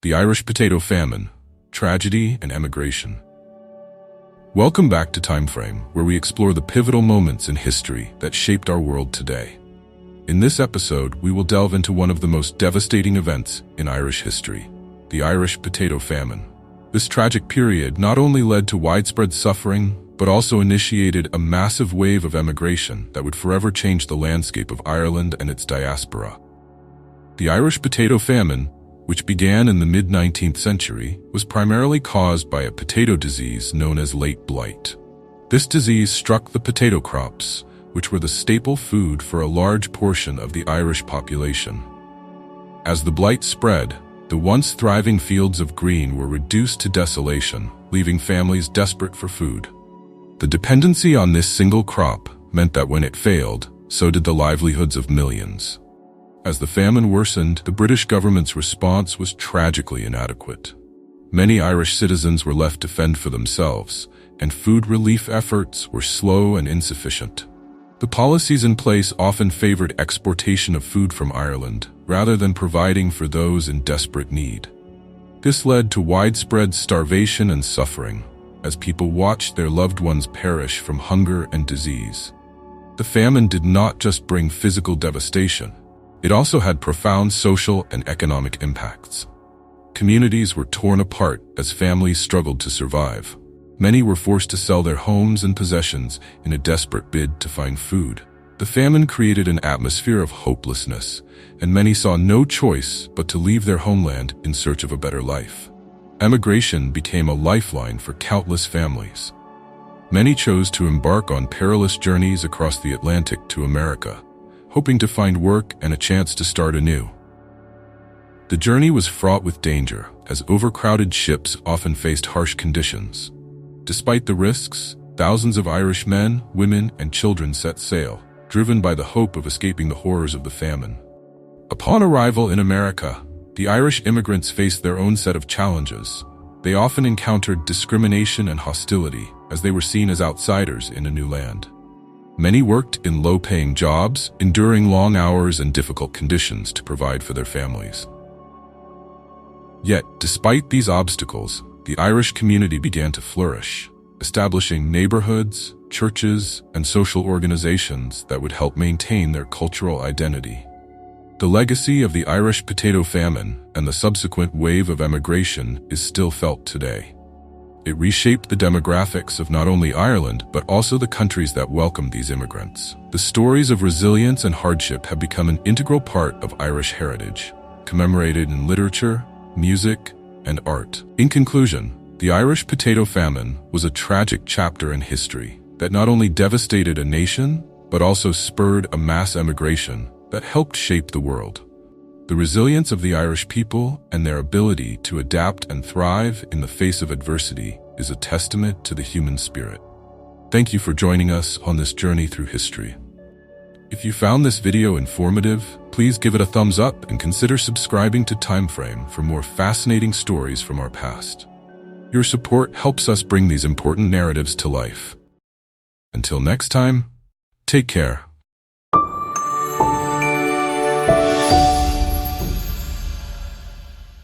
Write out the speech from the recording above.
The Irish Potato Famine, Tragedy and Emigration. Welcome back to TimeFrame, where we explore the pivotal moments in history that shaped our world today. In this episode, we will delve into one of the most devastating events in Irish history, the Irish Potato Famine. This tragic period not only led to widespread suffering, but also initiated a massive wave of emigration that would forever change the landscape of Ireland and its diaspora. The Irish Potato Famine, which began in the mid-19th century, was primarily caused by a potato disease known as late blight. This disease struck the potato crops, which were the staple food for a large portion of the Irish population. As the blight spread, the once thriving fields of green were reduced to desolation, leaving families desperate for food. The dependency on this single crop meant that when it failed, so did the livelihoods of millions. As the famine worsened, the British government's response was tragically inadequate. Many Irish citizens were left to fend for themselves, and food relief efforts were slow and insufficient. The policies in place often favored exportation of food from Ireland, rather than providing for those in desperate need. This led to widespread starvation and suffering, as people watched their loved ones perish from hunger and disease. The famine did not just bring physical devastation. It also had profound social and economic impacts. Communities were torn apart as families struggled to survive. Many were forced to sell their homes and possessions in a desperate bid to find food. The famine created an atmosphere of hopelessness, and many saw no choice but to leave their homeland in search of a better life. Emigration became a lifeline for countless families. Many chose to embark on perilous journeys across the Atlantic to America, hoping to find work and a chance to start anew. The journey was fraught with danger, as overcrowded ships often faced harsh conditions. Despite the risks, thousands of Irish men, women, and children set sail, driven by the hope of escaping the horrors of the famine. Upon arrival in America, the Irish immigrants faced their own set of challenges. They often encountered discrimination and hostility, as they were seen as outsiders in a new land. Many worked in low-paying jobs, enduring long hours and difficult conditions to provide for their families. Yet, despite these obstacles, the Irish community began to flourish, establishing neighborhoods, churches, and social organizations that would help maintain their cultural identity. The legacy of the Irish Potato Famine and the subsequent wave of emigration is still felt today. It reshaped the demographics of not only Ireland, but also the countries that welcomed these immigrants. The stories of resilience and hardship have become an integral part of Irish heritage, commemorated in literature, music, and art. In conclusion, the Irish Potato Famine was a tragic chapter in history that not only devastated a nation, but also spurred a mass emigration that helped shape the world. The resilience of the Irish people and their ability to adapt and thrive in the face of adversity is a testament to the human spirit. Thank you for joining us on this journey through history. If you found this video informative, please give it a thumbs up and consider subscribing to TimeFrame for more fascinating stories from our past. Your support helps us bring these important narratives to life. Until next time, take care.